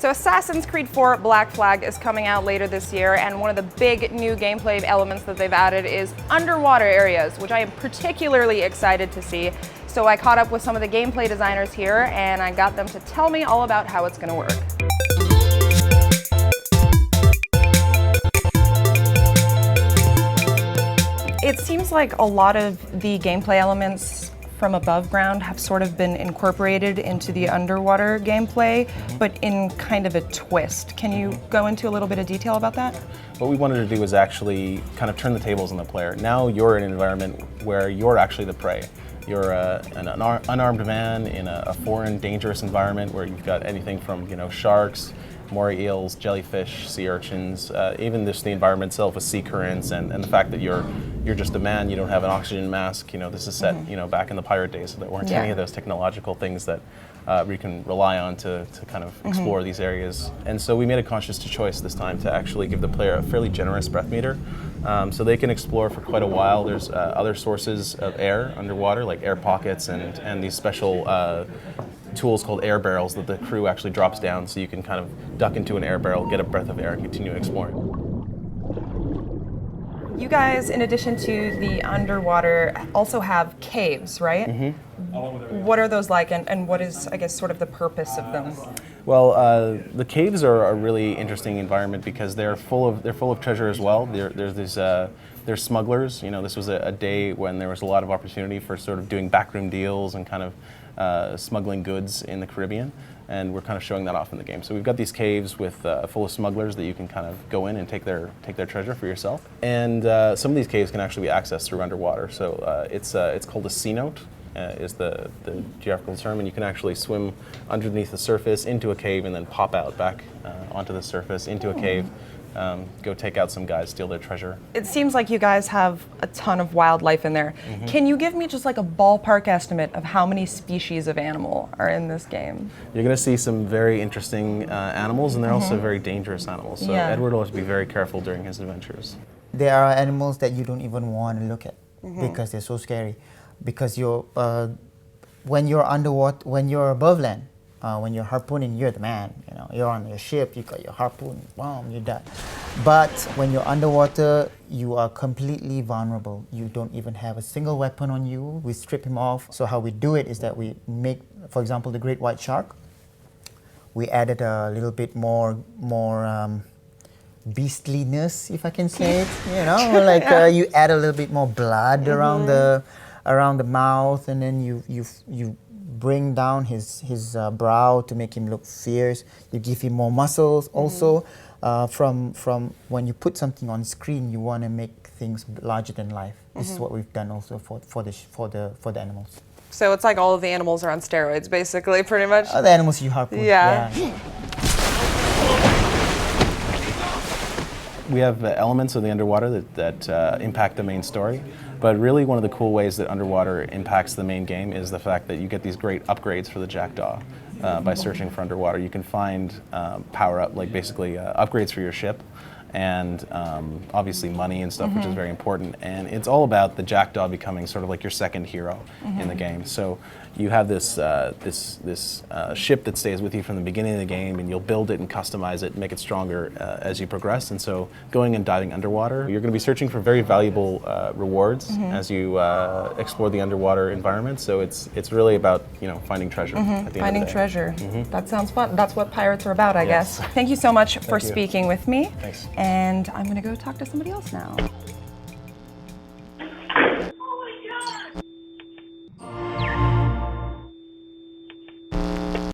So Assassin's Creed 4 Black Flag is coming out later this year, and one of the big new gameplay elements that they've added is underwater areas, which I am particularly excited to see. So I caught up with some of the gameplay designers here, and I got them to tell me all about how it's going to work. It seems like a lot of the gameplay elements from above ground have sort of been incorporated into the underwater gameplay, but in kind of a twist. Can you go into a little bit of detail about that? What we wanted to do was actually kind of turn the tables on the player. Now you're in an environment where you're actually the prey. You're an unarmed man in a foreign, dangerous environment where you've got anything from, sharks, moray eels, jellyfish, sea urchins, even just the environment itself with sea currents, and the fact that you're just a man, you don't have an oxygen mask. This is set, back in the pirate days, so there weren't any of those technological things that we can rely on to kind of explore these areas. And so we made a conscious choice this time to actually give the player a fairly generous breath meter, so they can explore for quite a while. There's other sources of air underwater, like air pockets and these special tools called air barrels that the crew actually drops down, so you can kind of duck into an air barrel, get a breath of air, and continue exploring. You guys, in addition to the underwater, also have caves, right? What are those like, and what is, I guess, sort of the purpose of them? Well, the caves are a really interesting environment because they're full of treasure as well. There's smugglers. This was a day when there was a lot of opportunity for sort of doing backroom deals and kind of smuggling goods in the Caribbean, and we're kind of showing that off in the game. So we've got these caves with full of smugglers that you can kind of go in and take their treasure for yourself. And some of these caves can actually be accessed through underwater. So it's called a cenote. Is the geographical term, and you can actually swim underneath the surface into a cave and then pop out back onto the surface into a cave, go take out some guys, steal their treasure. It seems like you guys have a ton of wildlife in there. Can you give me just like a ballpark estimate of how many species of animal are in this game? You're going to see some very interesting animals, and they're also very dangerous animals. So Edward will have to be very careful during his adventures. There are animals that you don't even want to look at because they're so scary. Because when you're underwater, when you're above land, when you're harpooning, you're the man. You're on your ship, you got your harpoon, boom, you're done. But when you're underwater, you are completely vulnerable. You don't even have a single weapon on you. We strip him off. So how we do it is that we make, for example, the great white shark. We added a little bit more beastliness, if I can say it. Like you add a little bit more blood around the mouth, and then you bring down his brow to make him look fierce. You give him more muscles. Also, from when you put something on screen, you want to make things larger than life. This is what we've done also for the animals. So it's like all of the animals are on steroids, basically, pretty much. The animals you harpoon. Yeah. We have elements of the underwater that impact the main story, but really one of the cool ways that underwater impacts the main game is the fact that you get these great upgrades for the Jackdaw. By searching for underwater, you can find power-up, like basically upgrades for your ship, and obviously money and stuff, which is very important. And it's all about the Jackdaw becoming sort of like your second hero in the game. So you have this ship that stays with you from the beginning of the game, and you'll build it and customize it and make it stronger as you progress. And so going and diving underwater, you're going to be searching for very valuable rewards as you explore the underwater environment. So it's really about finding treasure. At the end of the day. Finding treasure. That sounds fun. That's what pirates are about, I guess. Thank you so much for speaking with me. Thanks. And I'm going to go talk to somebody else now.